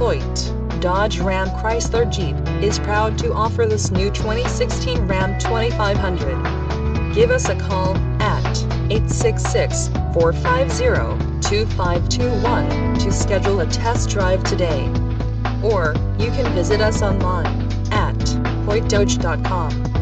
Hoyte, Dodge Ram Chrysler Jeep, is proud to offer this new 2016 Ram 2500. Give us a call at 866-450-2521 to schedule a test drive today. Or, you can visit us online at hoytedodge.com.